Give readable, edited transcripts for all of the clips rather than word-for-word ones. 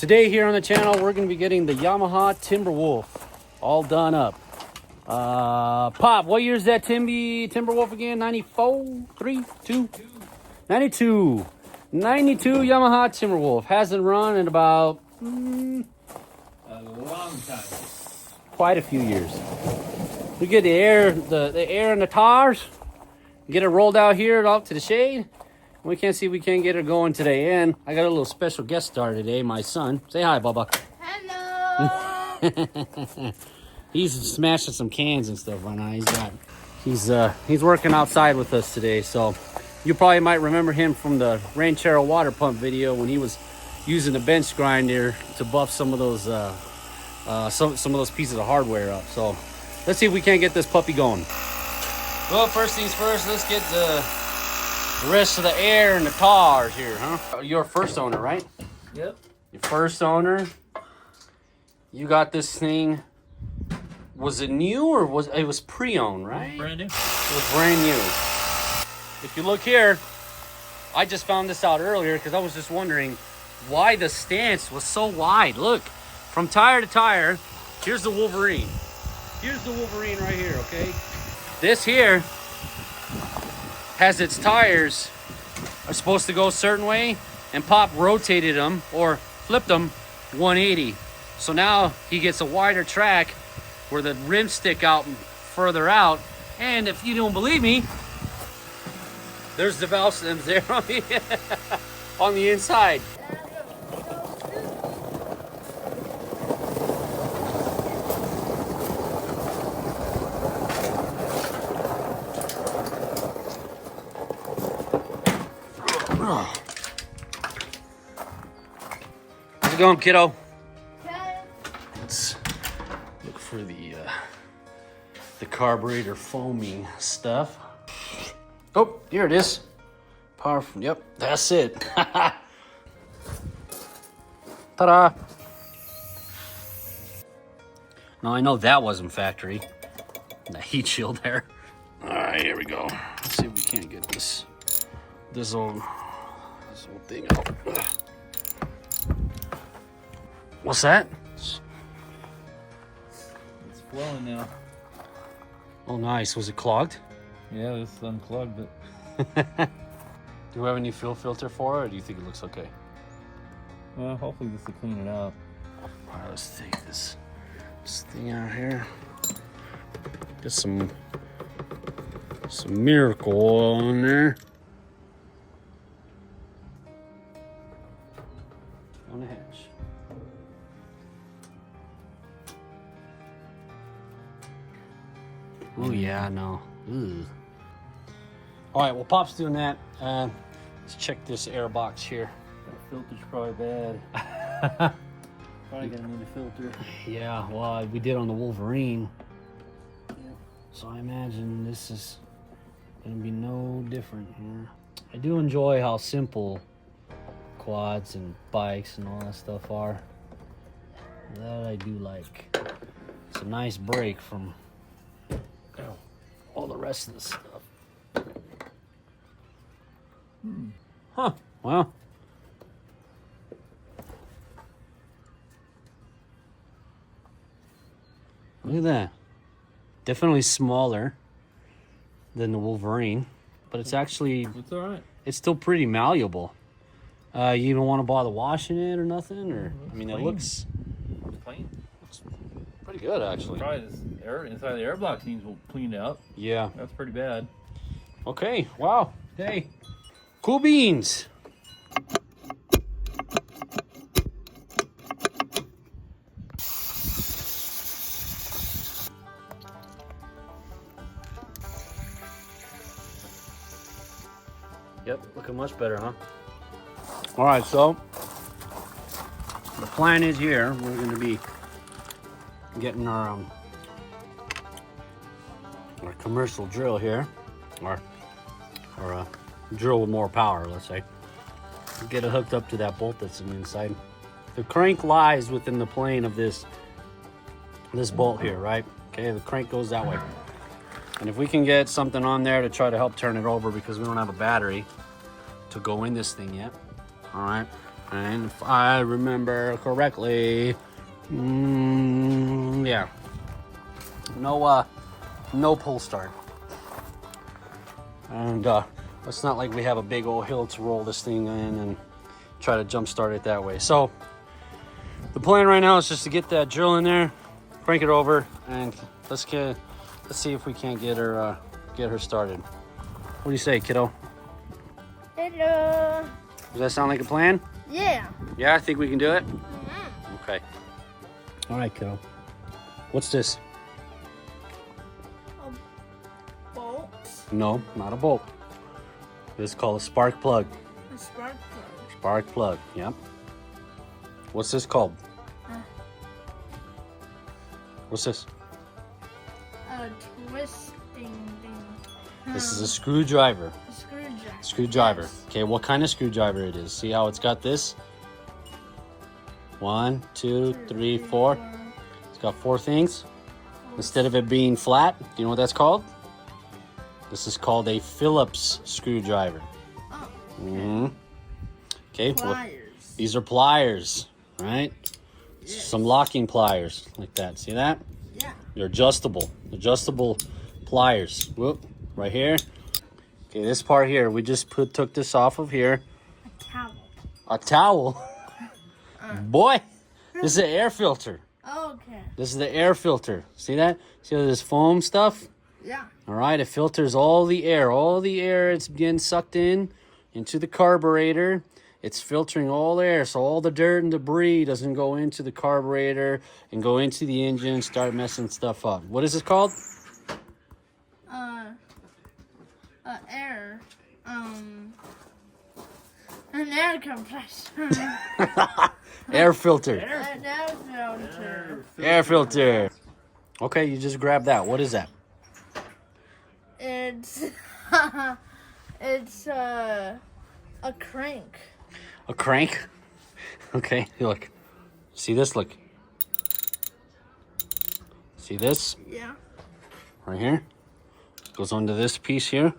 Today here on the channel, we're going to be getting the Yamaha Timberwolf all done up. Pop, what year is that Timberwolf again? 94? 3? 2? 92. 92 Yamaha Timberwolf. Hasn't run in about A long time. quite a few years. We get the air in the tires, get it rolled out here off to the shade. We can't see we can't get it going today. And I got a little special guest star today, my son. Say hi, Bubba. Hello. He's smashing some cans and stuff right now. He's working outside with us today, so you probably might remember him from the Ranchero water pump video when he was using the bench grinder to buff some of those some of those pieces of hardware up. So let's see if we can't get this puppy going. Well, first things first, let's get the rest of the air and the tires here, huh? You're first owner, right? Yep. Your first owner. You got this thing. Was it new or was it pre-owned, right? Brand new. It was brand new. If you look here, I just found this out earlier because I was just wondering why the stance was so wide. Look, from tire to tire, here's the Wolverine. Here's the Wolverine right here, okay? This here has its tires are supposed to go a certain way, and Pop rotated them or flipped them 180. So now he gets a wider track where the rims stick out further out. And if you don't believe me, there's the valve stems there on the inside. How's it going, kiddo? Let's look for the carburetor foaming stuff. Oh, here it is. Powerful. Yep, that's it. Ta-da! Now I know that wasn't factory. The heat shield there. All right, here we go. Let's see if we can't get this old thing out. What's that? It's flowing now. Oh, nice. Was it clogged? Yeah, it's unclogged it. Do we have any fuel filter for it, or do you think it looks okay? Well, hopefully this will clean it out. All right, let's take this thing out here. Get some Miracle Oil in there. On the hatch. Oh yeah, no. Ooh. All right, well, Pop's doing that. Let's check this air box here. That filter's probably bad. Probably gonna need a filter. Yeah, well, we did on the Wolverine. So I imagine this is gonna be no different here. I do enjoy how simple quads and bikes and all that stuff are. That I do like. It's a nice break from all the rest of the stuff. Huh, well. Look at that. Definitely smaller than the Wolverine, but it's actually, It's all right. it's still pretty malleable. You even want to bother washing it or nothing? Or I mean, clean. it looks It's clean. pretty good, actually. Probably this air inside the air box needs cleaned out. Yeah. That's pretty bad. Okay, wow. Hey, cool beans. Yep, looking much better, huh? All right, so the plan is here, we're going to be getting our commercial drill here, or a drill with more power, let's say. Get it hooked up to that bolt that's on the inside. The crank lies within the plane of this bolt here, right? Okay, the crank goes that way. And if we can get something on there to try to help turn it over, because we don't have a battery to go in this thing yet. All right, And if I remember correctly, yeah. No pull start. And it's not like we have a big old hill to roll this thing in and try to jump start it that way. So the plan right now is just to get that drill in there, crank it over, and let's see if we can't get her started. What do you say, kiddo? Hello. Does that sound like a plan? Yeah. Yeah, I think we can do it. Mm-hmm. Okay. All right, kiddo. What's this? A bolt. No, not a bolt. This is called a spark plug. A spark plug. Spark plug, yep. What's this called? What's this? A twisting thing. This is a screwdriver. A screwdriver. Screwdriver. Yes. Okay, what kind of screwdriver it is? See how it's got this? 1, 2, 3, 4. It's got 4 things. Instead of it being flat, do you know what that's called? This is called a Phillips screwdriver. Oh. Mm-hmm. Okay. Pliers. These are pliers, right? Yes. Some locking pliers like that. See that? Yeah. They're adjustable. Adjustable pliers. Whoop. Right here. Okay, this part here, we just took this off of here. A towel. A towel? Boy, this is an air filter. Okay. This is the air filter. See that? See all this foam stuff? Yeah. All right, it filters all the air. All the air, it's getting sucked into the carburetor. It's filtering all the air, so all the dirt and debris doesn't go into the carburetor and go into the engine and start messing stuff up. What is this called? Air. An air compressor. Air filter. An air filter. Air filter. Okay, you just grab that. What is that? It's it's a crank. A crank? Okay, look. See this? Look. See this? Yeah. Right here. Goes onto this piece here.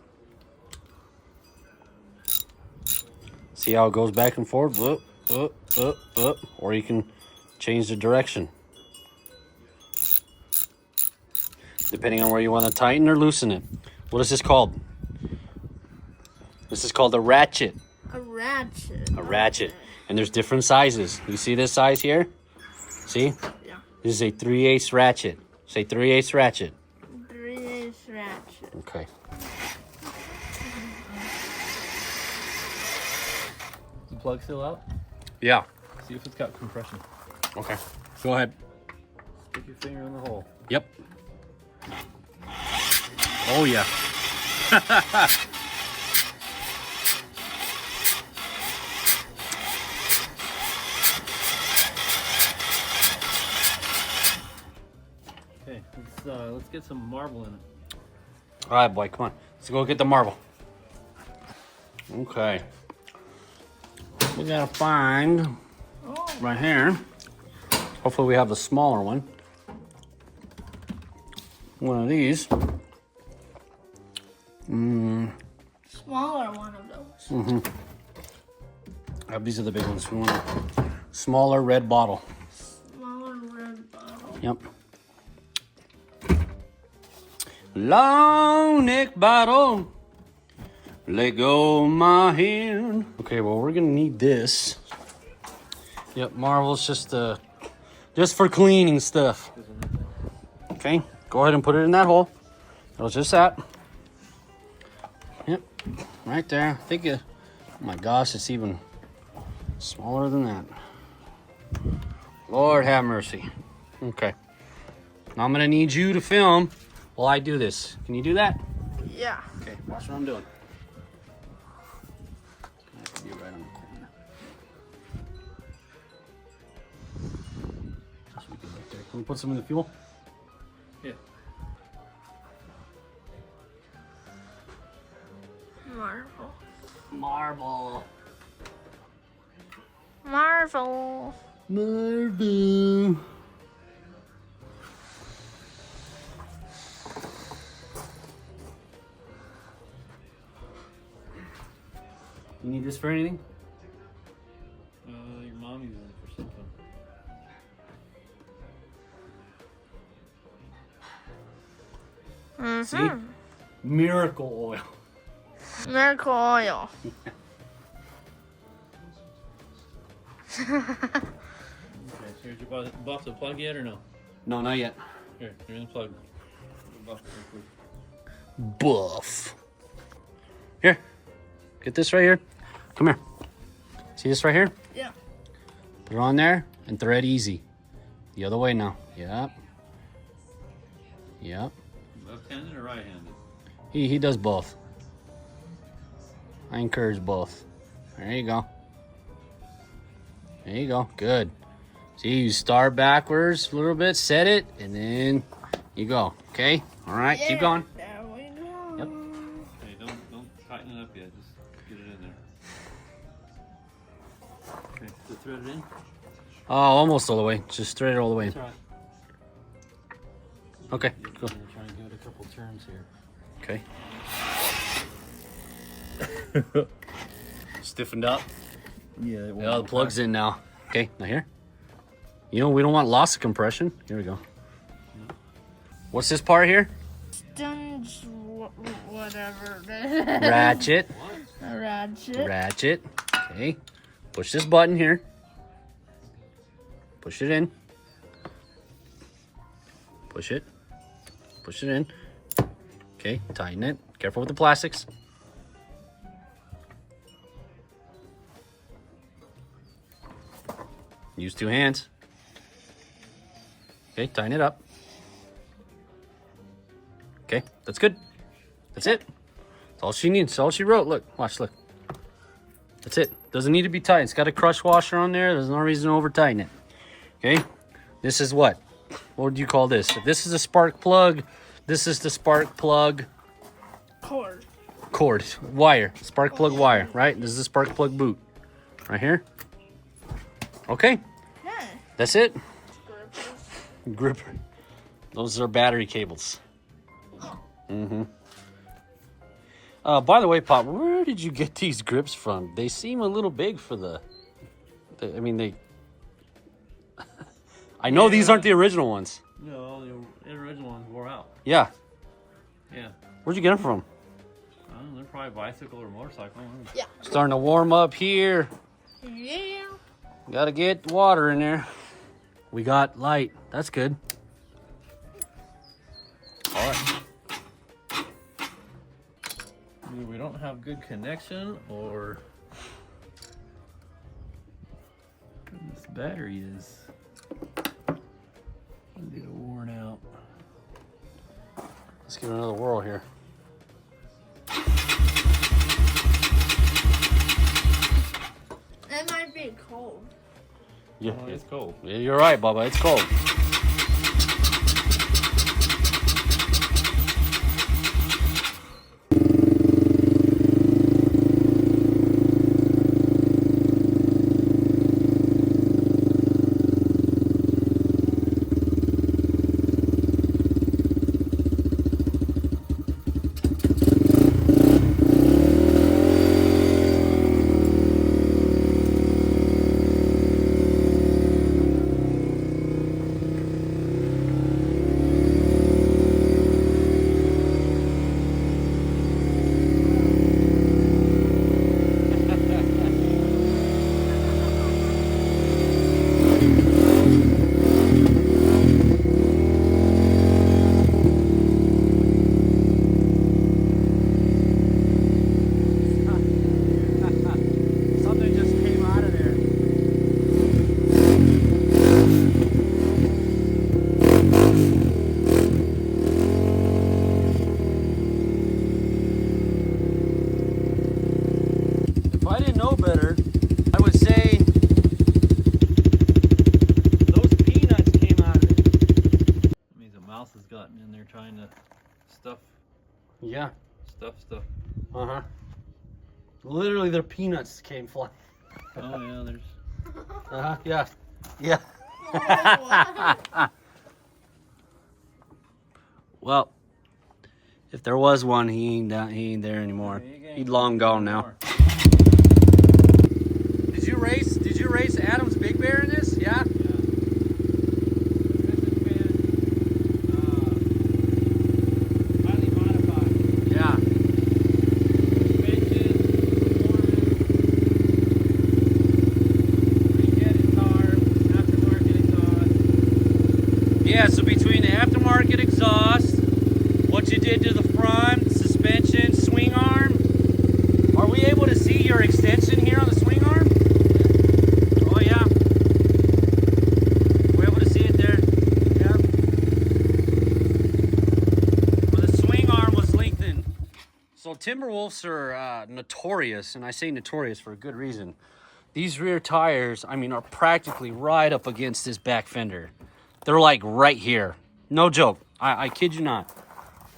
See how it goes back and forth? Up. Or you can change the direction. Depending on where you want to tighten or loosen it. What is this called? This is called a ratchet. A ratchet. A ratchet. And there's different sizes. You see this size here? See? Yeah. This is a 3/8 ratchet. Say 3/8 ratchet. 3/8 ratchet. Okay. Is the plug still out? Yeah. See if it's got compression. Okay. Go ahead. Stick your finger in the hole. Yep. Oh, yeah. Okay, let's get some marble in it. All right, boy, come on. Let's go get the marble. Okay. We gotta find right here. Hopefully we have the smaller one. One of these. Smaller one of those. These are the big ones. We want a smaller red bottle. Smaller red bottle. Yep. Long neck bottle. Let go of my hand. Okay, well, we're gonna need this. Yep, Marvel's just for cleaning stuff. Okay, go ahead and put it in that hole. It was just that. Yep, right there. I think oh my gosh, it's even smaller than that. Lord have mercy. Okay, now I'm gonna need you to film while I do this. Can you do that? Yeah. Okay, watch what I'm doing. Be right on the corner. Just we can right there. Can we put some in the fuel? Yeah. Marvel. Marble. Marvel. Marble. You need this for anything? See? Miracle oil. Miracle oil. Okay, so did you buff the plug yet or no? No, not yet. Here, here's the plug. Buff it real quick. Buff. Here. Get this right here. Come here. See this right here? Yeah. Put it on there and thread easy. The other way now. Yep. Yep. Left-handed or right-handed? He does both. I encourage both. There you go. There you go. Good. See, you start backwards a little bit, set it, and then you go. Okay? All right, keep going. There we go. Yep. Hey, don't tighten it up yet. Just get it in there. Okay, so thread it in. Oh, almost all the way. Just thread it all the way. That's all right. Okay, I'm cool. gonna try and give it a couple turns here. Okay. Stiffened up. Yeah. Yeah, the plug's in now. Okay, now here. You know, we don't want loss of compression. Here we go. What's this part here? Stunge, whatever. Ratchet. A ratchet. Ratchet. Okay. Push this button here. Push it in. Push it. Push it in. Okay, tighten it. Careful with the plastics. Use two hands. Okay, tighten it up. Okay, that's good. That's it. That's all she needs. That's all she wrote. Look, watch, look. That's it. Doesn't need to be tight. It's got a crush washer on there. There's no reason to over tighten it. Okay, this is what? What would you call this? If this is a spark plug, this is the spark plug Cord. cord, wire, spark plug wire, right? This is the spark plug boot. Right here. Okay, Yeah. that's it. Gripper. Those are battery cables. Mm-hmm. By the way, Pop, where did you get these grips from? They seem a little big for the I mean, they... I know these aren't the original ones. No, the original ones wore out. Yeah. Yeah. Where'd you get them from? I don't know, they're probably bicycle or motorcycle. Yeah. Starting to warm up here. Yeah. Gotta get water in there. We got light. That's good. All right. Either we don't have good connection or this battery is a little worn out. Let's give it another whirl here. It might be cold. Yeah, Oh, it's cold. yeah, you're right, Bubba. It's cold. Something just came out of there. If I didn't know better, I would say those peanuts came out of it. That means a mouse has gotten in there trying to stuff. Yeah. Stuff. Uh-huh. Literally, their peanuts came flying. Oh yeah, there's. Uh-huh. Yeah. Yeah. Well, if there was one, he ain't there anymore. He'd long gone now. Did you race Adam's Big Bear in this? Yeah? I front, suspension, swing arm. Are we able to see your extension here on the swing arm? Oh yeah. We're able to see it there. Yeah. Well, the swing arm was lengthened. So Timberwolves are notorious, and I say notorious for a good reason. These rear tires, I mean, are practically right up against this back fender. They're like right here. No joke. I kid you not.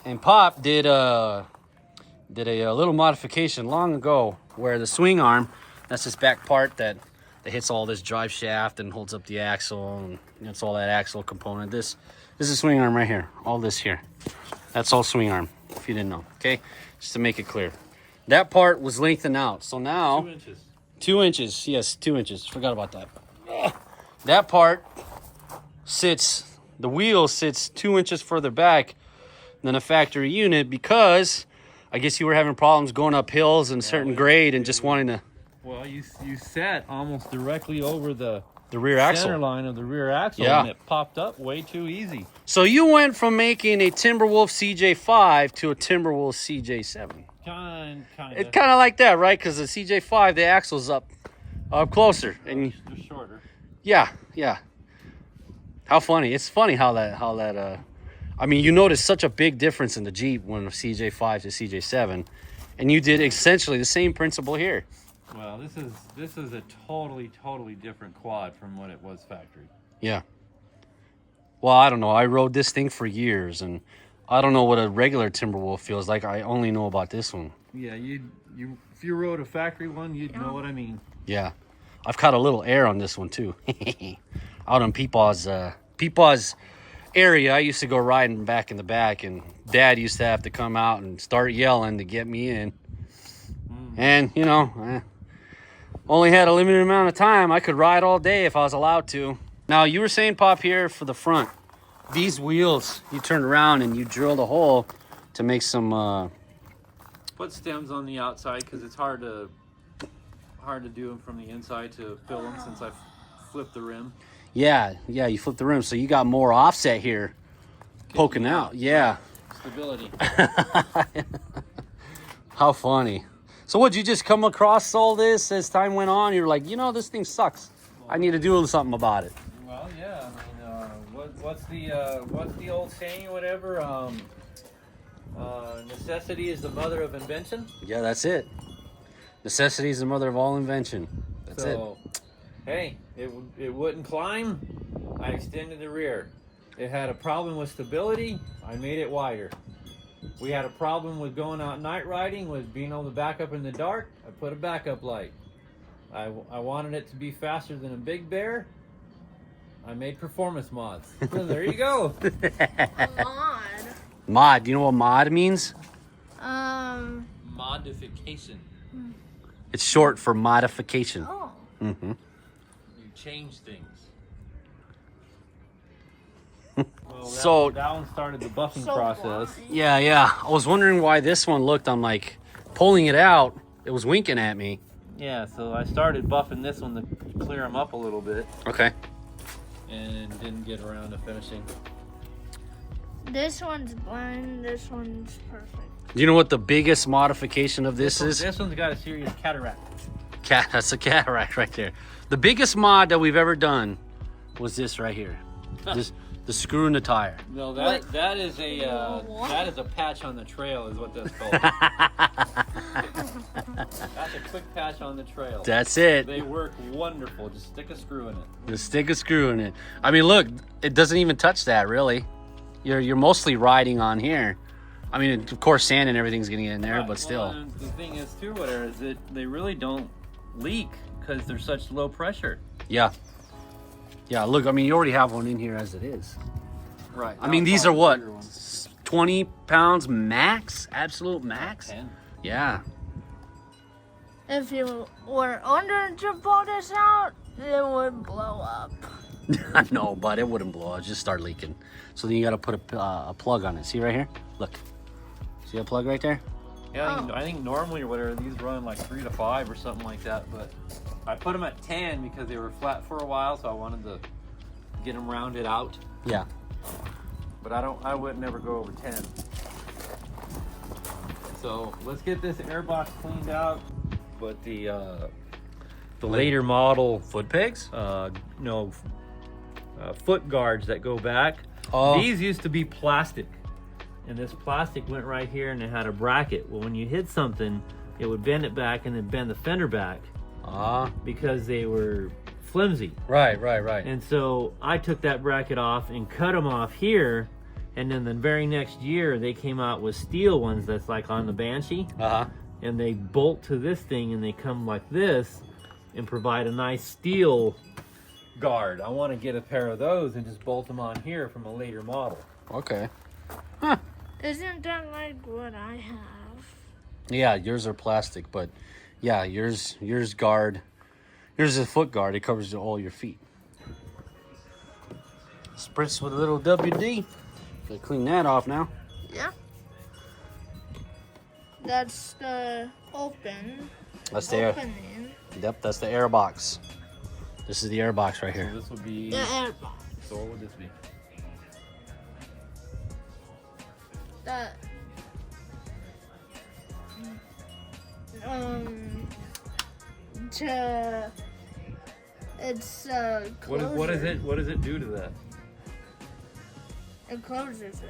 And Pop did a little modification long ago where the swing arm, that's this back part that hits all this drive shaft and holds up the axle, and it's all that axle component. This is a swing arm right here. All this here. That's all swing arm, if you didn't know. Okay? Just to make it clear. That part was lengthened out. So now 2 inches. 2 inches, yes, 2 inches. Forgot about that. That part sits, the wheel sits 2 inches further back than a factory unit because I guess you were having problems going up hills and certain grade and just wanting to. Well, you sat almost directly over the rear axle. center line of the rear axle, Yeah. and it popped up way too easy. So you went from making a Timberwolf CJ5 to a Timberwolf CJ7. Kind It's of. kind of like that, right? Because the CJ5, the axle's up closer, and They're shorter. yeah. How funny! It's funny how that. I mean, you notice such a big difference in the Jeep when CJ5 to CJ7, and you did essentially the same principle here. Well, this is a totally different quad from what it was factory. Yeah. Well, I don't know. I rode this thing for years, and I don't know what a regular Timberwolf feels like. I only know about this one. Yeah, if you rode a factory one, you'd know what I mean. Yeah. I've caught a little air on this one, too. Out on Peepaw's area, I used to go riding back in the back, and Dad used to have to come out and start yelling to get me in. And, you know, only had a limited amount of time. I could ride all day if I was allowed to. Now, you were saying, Pop, here for the front, these wheels, you turned around and you drilled a hole to make some... Put stems on the outside because it's hard to do them from the inside to fill them since I flipped the rim. Yeah, you flipped the rim, so you got more offset here poking out. Yeah. Stability. How funny. So what'd you just come across all this as time went on? You're like, you know, this thing sucks. I need to do something about it. Well, yeah. I mean, what's the old saying or whatever? Necessity is the mother of invention. Yeah, that's it. Necessity is the mother of all invention. That's it. Hey, it wouldn't climb. I extended the rear. It had a problem with stability. I made it wider. We had a problem with going out night riding, with being able to back up in the dark. I put a backup light. I wanted it to be faster than a Big Bear. I made performance mods. So there you go. Mod. Mod. Do you know what mod means? Modification. It's short for modification. Oh. Mm-hmm. You change things. Well, So- that one started the buffing So process. blind. Yeah. I was wondering why this one looked. I'm like, pulling it out, it was winking at me. Yeah, so I started buffing this one to clear them up a little bit, Okay. and didn't get around to finishing. This one's blind. This one's perfect. Do you know what the biggest modification of this is? This one's got a serious cataract. That's a cataract right there. The biggest mod that we've ever done was this right here. Just the screw in the tire. No, What? that is What? that is a patch on the trail, is what that's called. That's a quick patch on the trail. That's it. They work wonderful. Just stick a screw in it. Just stick a screw in it. I mean, look, it doesn't even touch that really. You're mostly riding on here. I mean, of course, sand and everything's getting in there, Right, but still. well, and the thing is, too, whatever, is that they really don't leak because they're such low pressure. Yeah. Yeah, look, I mean, you already have one in here as it is. Right. I mean, these are what? 20 pounds max? Absolute max? 10. Yeah. If you were under to pull this out, it would blow up. No, but it wouldn't blow. It'd just start leaking. So then you got to put a plug on it. See right here? Look. See that plug right there? Yeah, I think normally or whatever, these run like 3 to 5 or something like that, but I put them at 10 because they were flat for a while, so I wanted to get them rounded out. Yeah. But I would never go over 10. So let's get this airbox cleaned out. But the later model Foot pegs? foot guards that go back. Oh. These used to be plastic, and this plastic went right here, and it had a bracket. Well, when you hit something, it would bend it back and then bend the fender back because they were flimsy. Right. And so I took that bracket off and cut them off here, and then the very next year they came out with steel ones that's like on the Banshee, and they bolt to this thing and they come like this and provide a nice steel guard. I want to get a pair of those and just bolt them on here from a later model. Okay. Isn't that like what I have? Yeah, yours are plastic, but yeah, yours guard. Yours is a foot guard. It covers all your feet. Spritz with a little WD. Gotta clean that off now. Yeah. That's the opening. That's the air. Yep, that's the air box. This is the air box right here. So this would be. The air box. So what would this be? That. It's closes. What is it? What does it do to that? It closes it.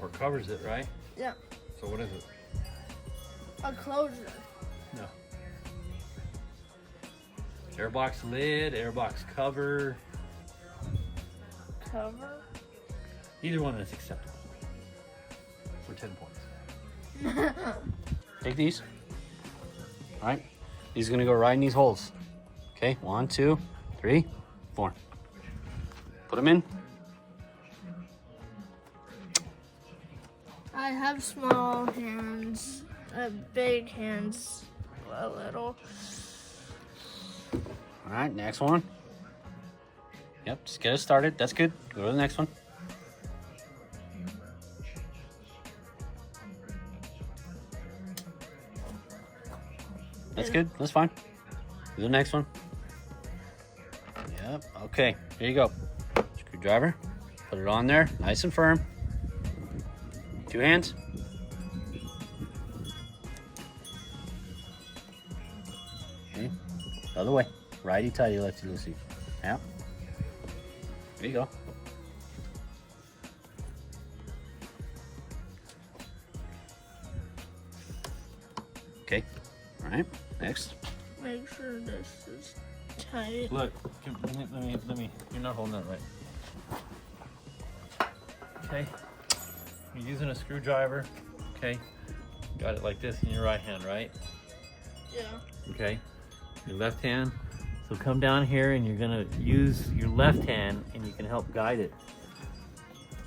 Or covers it, right? Yeah. So what is it? A closer. No. Airbox lid, airbox cover. Cover? Either one is acceptable. For 10 points. Take these. All right. These are gonna go right in these holes. Okay. 1, 2, 3, 4. Put them in. I have small hands, big hands, a little. All right. Next one. Yep. Just get it started. That's good. Go to the next one. That's good. That's fine. Do the next one. Yep. Okay. Here you go. Screwdriver. Put it on there. Nice and firm. 2 hands. Okay. Other way. Righty tighty, lefty loosey. Yep. There you go. Okay. All right. Next. Make sure this is tight. Look, let me. You're not holding that right. Okay. You're using a screwdriver. Okay. Got it like this in your right hand, right? Yeah. Okay. Your left hand. So come down here and you're gonna use your left hand and you can help guide it.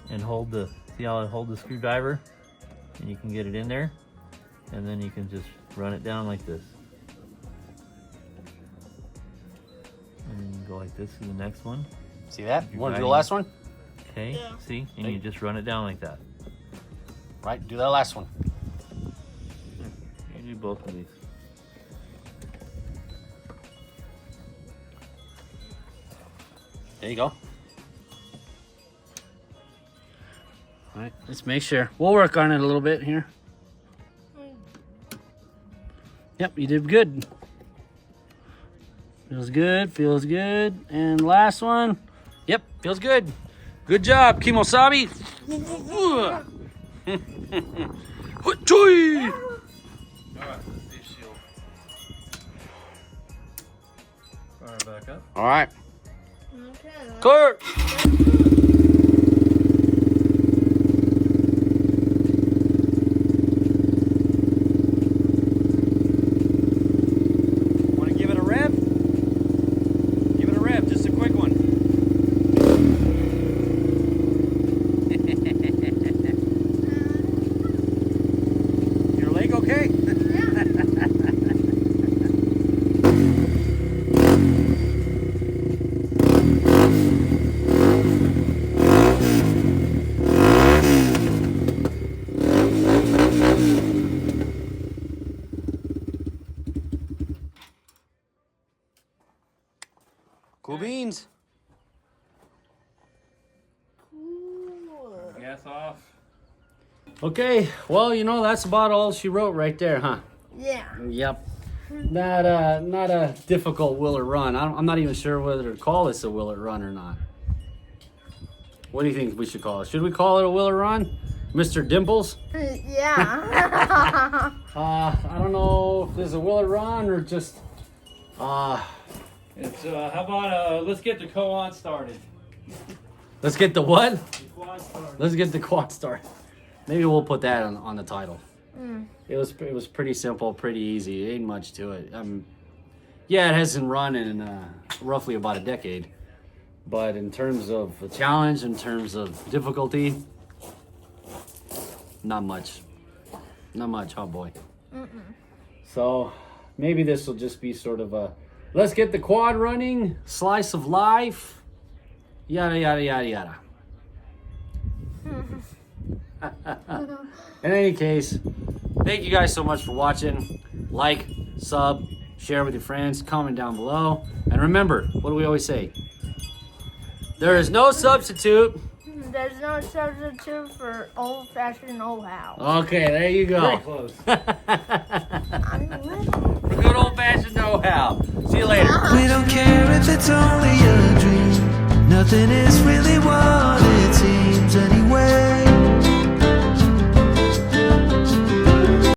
And hold the, see how I hold the screwdriver? And you can get it in there. And then you can just run it down like this. And then you go like this to the next one. See that? You want to do the guiding. last one? Okay, Yeah. see? And you just run it down like that. Right. Do that last one. You do both of these. There you go. All right. Let's make sure. We'll work on it a little bit here. Yep, you did good. Feels good, feels good. And last one. Yep, feels good. Good job, Kimosabi. Hoi! Alright, let's see shield. Fire back up. All right, Okay. clear. Want to give it a rev? Give it a rev, just a quick one. Your leg okay? Cool beans. Cool. Gas off. Okay, well, you know, that's about all she wrote right there, huh? Yeah. Yep. Not a difficult will it run. I'm not even sure whether to call this a will it run or not. What do you think we should call it? Should we call it a will it run? Mr. Dimples? Yeah. I don't know if there's a will it run or just It's how about let's get the co-on started. let's get the what? The quad started. Let's get the quad started. Maybe we'll put that on the title. Mm. It was pretty simple, pretty easy. Ain't much to it. Yeah, it hasn't run in roughly about a decade. But in terms of a challenge, in terms of difficulty, not much. Not much, huh, boy? So maybe this will just be sort of a let's get the quad running, slice of life, yada, yada, yada, yada. In any case, thank you guys so much for watching. Like, sub, share with your friends, comment down below. And remember, what do we always say? There is no substitute. There's no substitute for old-fashioned know-how. Okay, there you Very go. close. I'm little. For good old-fashioned know-how. See you later. We don't care if it's only a dream. Nothing is really what